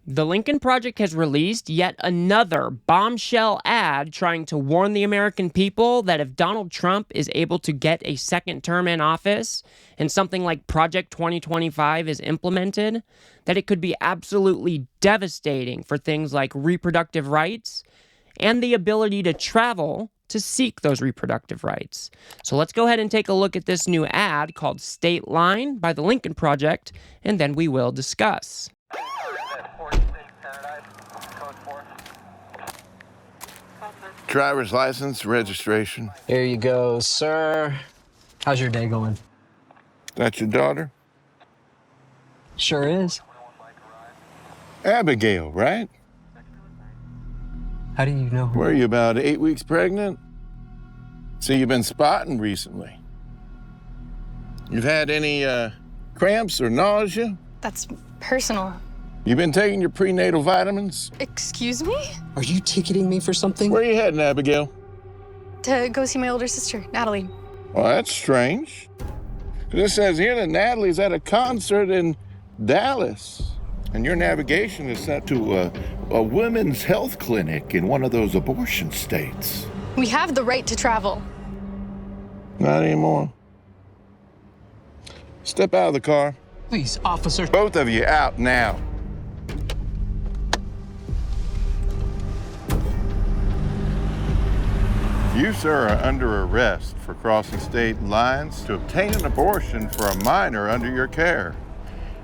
The Lincoln Project has released yet another bombshell ad trying to warn the American people that if Donald Trump is able to get a second term in office and something like Project 2025 is implemented, that it could be absolutely devastating for things like reproductive rights and the ability to travel to seek those reproductive rights. So let's go ahead and take a look at this new ad called State Line by the Lincoln Project, and then we will discuss. Driver's license, registration. Here you go, sir. How's your day going? That's your daughter? Sure is. Abigail, right? How do you know her? Were you about 8 weeks pregnant? So you've been spotting recently. You've had any cramps or nausea? That's personal. You've been taking your prenatal vitamins? Excuse me? Are you ticketing me for something? Where are you heading, Abigail? To go see my older sister, Natalie. Well, that's strange. 'Cause it says here that Natalie's at a concert in Dallas. And your navigation is set to a women's health clinic in one of those abortion states. We have the right to travel. Not anymore. Step out of the car. Please, officer. Both of you out now. You, sir, are under arrest for crossing state lines to obtain an abortion for a minor under your care.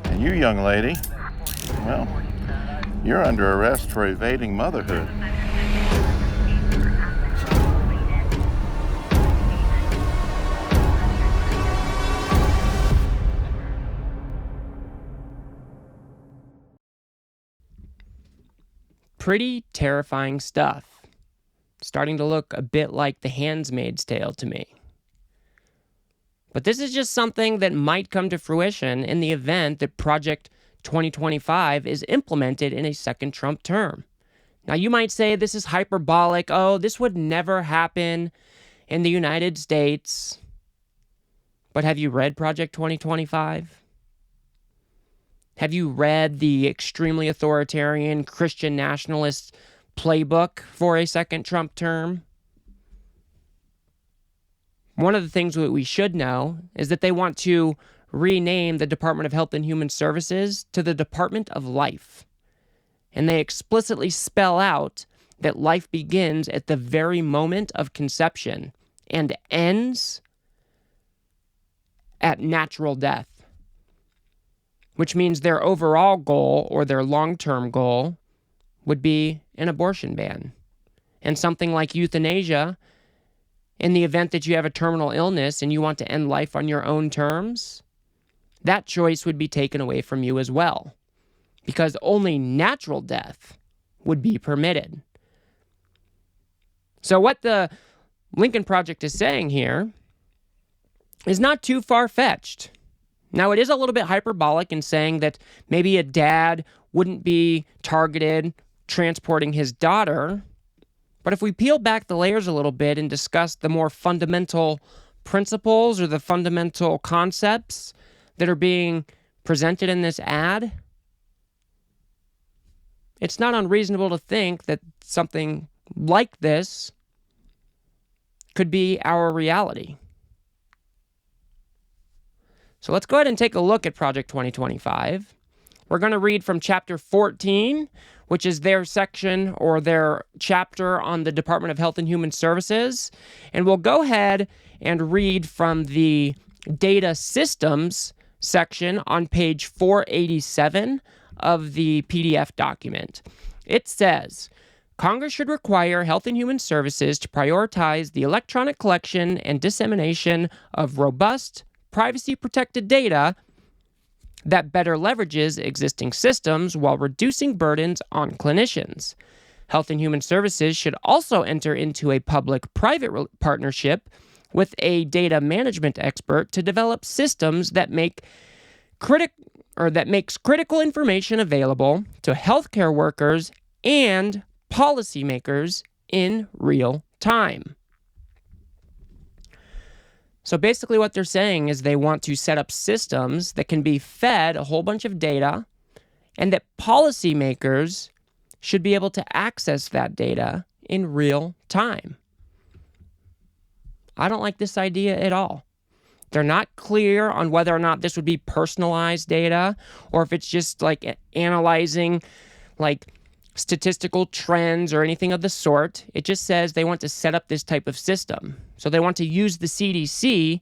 And you, young lady, well, you're under arrest for evading motherhood. Pretty terrifying stuff. Starting to look a bit like The Handmaid's Tale to me. But this is just something that might come to fruition in the event that Project 2025 is implemented in a second Trump term. Now, you might say this is hyperbolic. Oh, this would never happen in the United States. But have you read Project 2025? Have you read the extremely authoritarian Christian nationalist playbook for a second Trump term? One of the things that we should know is that they want to rename the Department of Health and Human Services to the Department of Life. And they explicitly spell out that life begins at the very moment of conception and ends at natural death, which means their overall goal or their long-term goal would be an abortion ban. And something like euthanasia, in the event that you have a terminal illness and you want to end life on your own terms, that choice would be taken away from you as well, because only natural death would be permitted. So what the Lincoln Project is saying here is not too far-fetched. Now, it is a little bit hyperbolic in saying that maybe a dad wouldn't be targeted transporting his daughter, but if we peel back the layers a little bit and discuss the more fundamental principles or the fundamental concepts that are being presented in this ad, it's not unreasonable to think that something like this could be our reality. So let's go ahead and take a look at Project 2025. We're going to read from Chapter 14, which is their section or their chapter on the Department of Health and Human Services. And we'll go ahead and read from the Data Systems section on page 487 of the PDF document. It says, Congress should require Health and Human Services to prioritize the electronic collection and dissemination of robust, privacy-protected data that better leverages existing systems while reducing burdens on clinicians. Health and Human Services should also enter into a public-private partnership with a data management expert to develop systems that makes critical information available to healthcare workers and policymakers in real time. So basically what they're saying is they want to set up systems that can be fed a whole bunch of data and that policymakers should be able to access that data in real time. I don't like this idea at all. They're not clear on whether or not this would be personalized data or if it's just like analyzing like statistical trends or anything of the sort. It just says they want to set up this type of system. So they want to use the CDC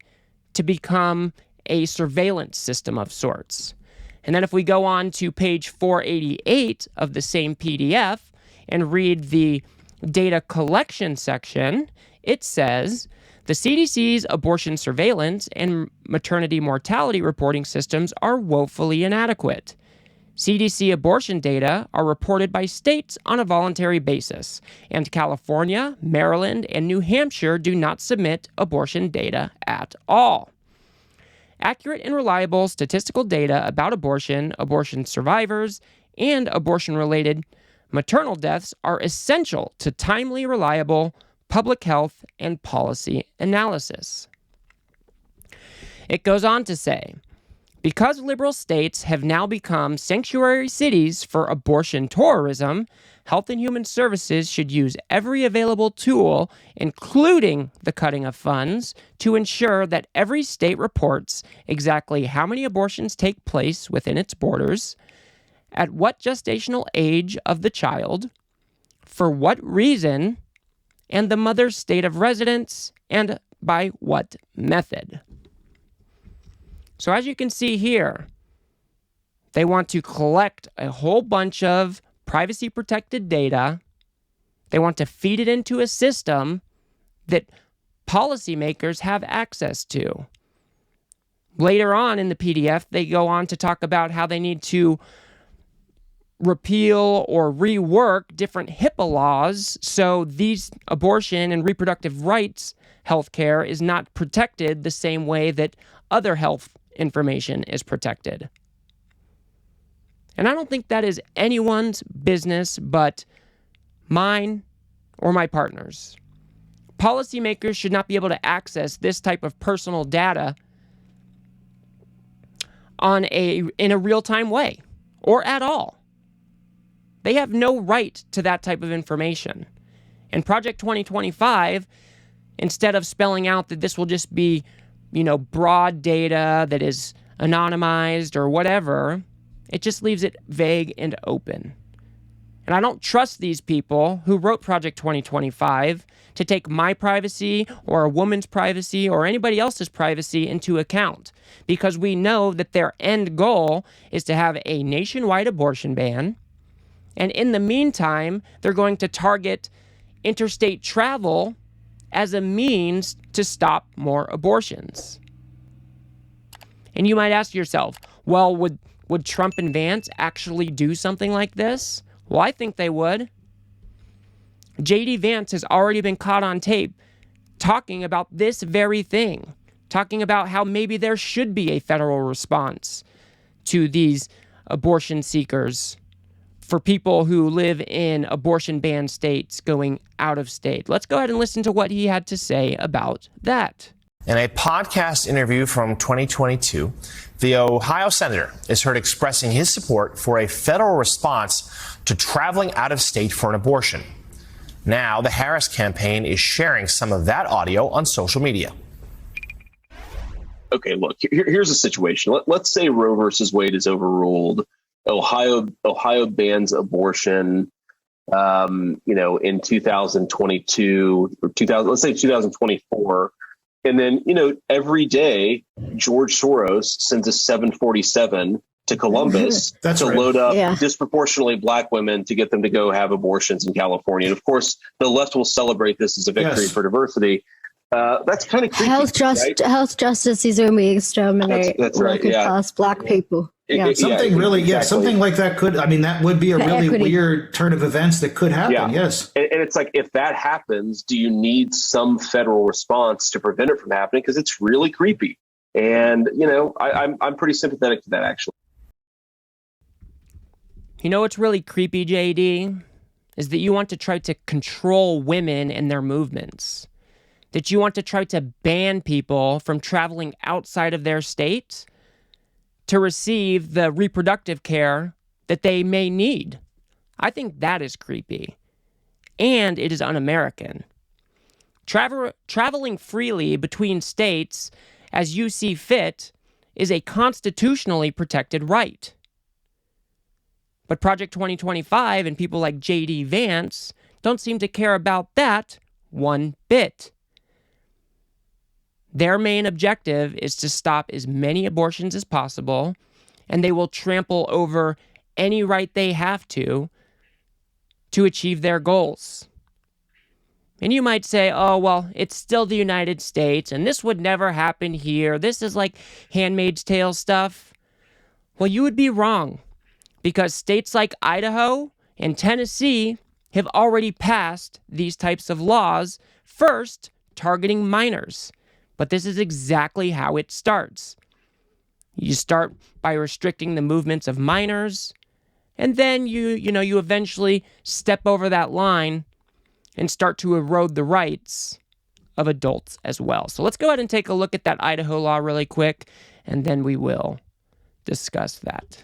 to become a surveillance system of sorts. And then if we go on to page 488 of the same PDF and read the data collection section, it says, the CDC's abortion surveillance and maternity mortality reporting systems are woefully inadequate. CDC abortion data are reported by states on a voluntary basis, and California, Maryland, and New Hampshire do not submit abortion data at all. Accurate and reliable statistical data about abortion, abortion survivors, and abortion-related maternal deaths are essential to timely, reliable public health and policy analysis. It goes on to say, because liberal states have now become sanctuary cities for abortion tourism, Health and Human Services should use every available tool, including the cutting of funds, to ensure that every state reports exactly how many abortions take place within its borders, at what gestational age of the child, for what reason, and the mother's state of residence, and by what method. So as you can see here, they want to collect a whole bunch of privacy-protected data. They want to feed it into a system that policymakers have access to. Later on in the PDF, they go on to talk about how they need to repeal or rework different HIPAA laws so these abortion and reproductive rights healthcare is not protected the same way that other health information is protected. And I don't think that is anyone's business but mine or my partner's. Policymakers should not be able to access this type of personal data in a real-time way or at all. They have no right to that type of information. And Project 2025, instead of spelling out that this will just be, broad data that is anonymized or whatever, it just leaves it vague and open. And I don't trust these people who wrote Project 2025 to take my privacy or a woman's privacy or anybody else's privacy into account, because we know that their end goal is to have a nationwide abortion ban. And in the meantime, they're going to target interstate travel as a means to stop more abortions. And you might ask yourself, well, would Trump and Vance actually do something like this? Well, I think they would. J.D. Vance has already been caught on tape talking about this very thing, talking about how maybe there should be a federal response to these abortion seekers for people who live in abortion-banned states going out of state. Let's go ahead and listen to what he had to say about that. In a podcast interview from 2022, the Ohio senator is heard expressing his support for a federal response to traveling out of state for an abortion. Now, the Harris campaign is sharing some of that audio on social media. Okay, look, here's the situation. Let's say Roe versus Wade is overruled. Ohio bans abortion, in 2022 or let's say 2024. And then, every day, George Soros sends a 747 to Columbus to load up disproportionately black women to get them to go have abortions in California. And of course, the left will celebrate this as a victory for diversity. That's kind of creepy. Health justice is when we exterminate working class black people. Something like that could, that would be a really weird turn of events that could happen. Yes. And it's like, if that happens, do you need some federal response to prevent it from happening? Because it's really creepy. And, I'm pretty sympathetic to that, actually. What's really creepy, JD, is that you want to try to control women and their movements. That you want to try to ban people from traveling outside of their state to receive the reproductive care that they may need. I think that is creepy. And it is un-American. Traveling freely between states as you see fit is a constitutionally protected right. But Project 2025 and people like J.D. Vance don't seem to care about that one bit. Their main objective is to stop as many abortions as possible, and they will trample over any right they have to achieve their goals. And you might say, oh, well, it's still the United States, and this would never happen here. This is like Handmaid's Tale stuff. Well, you would be wrong, because states like Idaho and Tennessee have already passed these types of laws, first targeting minors. But this is exactly how it starts. You start by restricting the movements of minors, and then you eventually step over that line and start to erode the rights of adults as well. So let's go ahead and take a look at that Idaho law really quick, and then we will discuss that.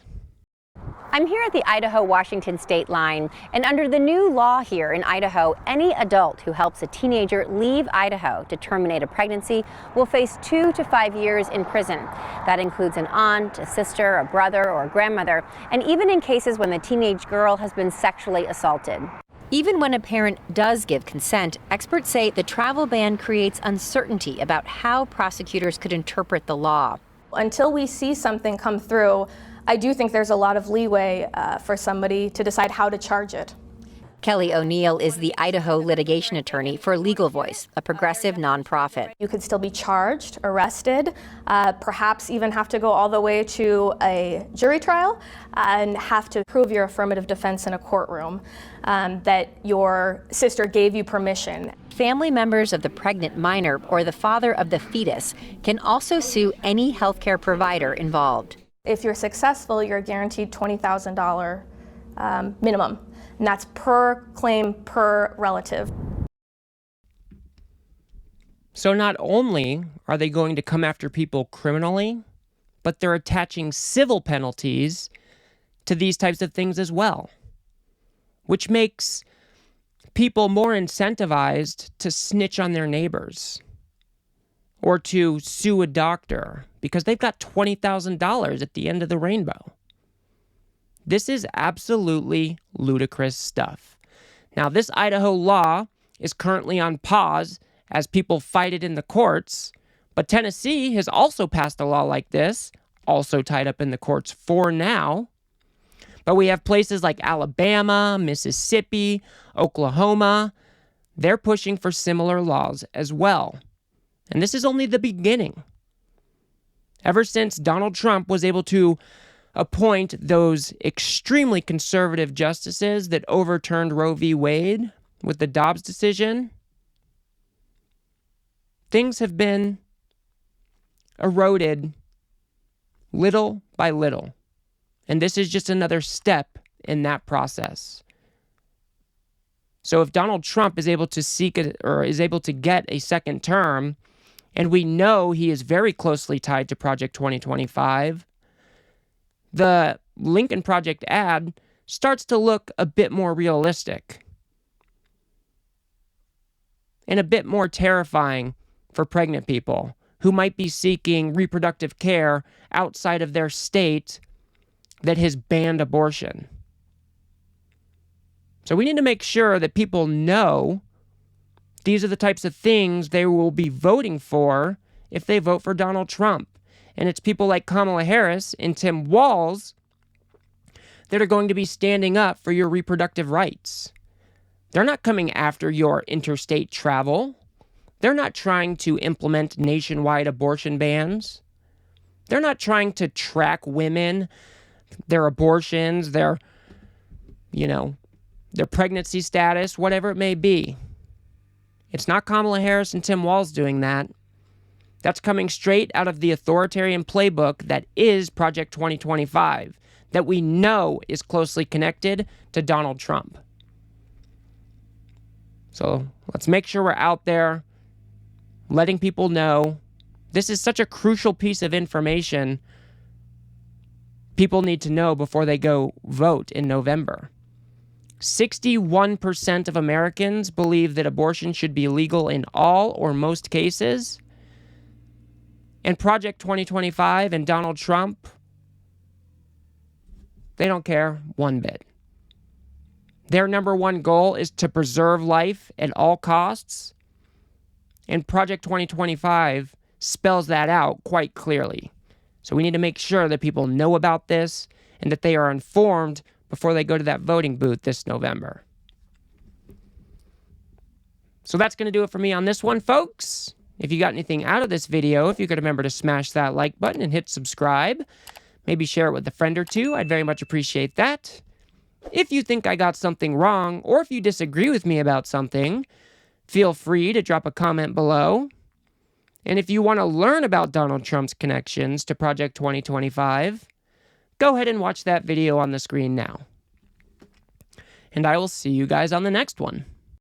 I'm here at the Idaho-Washington state line, and under the new law here in Idaho, any adult who helps a teenager leave Idaho to terminate a pregnancy will face 2 to 5 years in prison. That includes an aunt, a sister, a brother, or a grandmother, and even in cases when the teenage girl has been sexually assaulted. Even when a parent does give consent, experts say the travel ban creates uncertainty about how prosecutors could interpret the law. Until we see something come through, I do think there's a lot of leeway for somebody to decide how to charge it. Kelly O'Neill is the Idaho litigation attorney for Legal Voice, a progressive nonprofit. You could still be charged, arrested, perhaps even have to go all the way to a jury trial and have to prove your affirmative defense in a courtroom, that your sister gave you permission. Family members of the pregnant minor or the father of the fetus can also sue any healthcare provider involved. If you're successful, you're guaranteed $20,000 minimum. And that's per claim, per relative. So not only are they going to come after people criminally, but they're attaching civil penalties to these types of things as well, which makes people more incentivized to snitch on their neighbors or to sue a doctor because they've got $20,000 at the end of the rainbow. This is absolutely ludicrous stuff. Now, this Idaho law is currently on pause as people fight it in the courts, but Tennessee has also passed a law like this, also tied up in the courts for now. But we have places like Alabama, Mississippi, Oklahoma. They're pushing for similar laws as well. And this is only the beginning. Ever since Donald Trump was able to appoint those extremely conservative justices that overturned Roe v. Wade with the Dobbs decision, things have been eroded little by little. And this is just another step in that process. So if Donald Trump is able to is able to get a second term, and we know he is very closely tied to Project 2025, the Lincoln Project ad starts to look a bit more realistic and a bit more terrifying for pregnant people who might be seeking reproductive care outside of their state that has banned abortion. So we need to make sure that people know these are the types of things they will be voting for if they vote for Donald Trump. And it's people like Kamala Harris and Tim Walz that are going to be standing up for your reproductive rights. They're not coming after your interstate travel. They're not trying to implement nationwide abortion bans. They're not trying to track women, their abortions, their pregnancy status, whatever it may be. It's not Kamala Harris and Tim Walz doing that. That's coming straight out of the authoritarian playbook that is Project 2025, that we know is closely connected to Donald Trump. So let's make sure we're out there letting people know this is such a crucial piece of information people need to know before they go vote in November. 61% of Americans believe that abortion should be legal in all or most cases. And Project 2025 and Donald Trump, they don't care one bit. Their number one goal is to preserve life at all costs. And Project 2025 spells that out quite clearly. So we need to make sure that people know about this and that they are informed before they go to that voting booth this November. So that's going to do it for me on this one, folks. If you got anything out of this video, if you could remember to smash that like button and hit subscribe, maybe share it with a friend or two, I'd very much appreciate that. If you think I got something wrong, or if you disagree with me about something, feel free to drop a comment below. And if you want to learn about Donald Trump's connections to Project 2025, go ahead and watch that video on the screen now. And I will see you guys on the next one.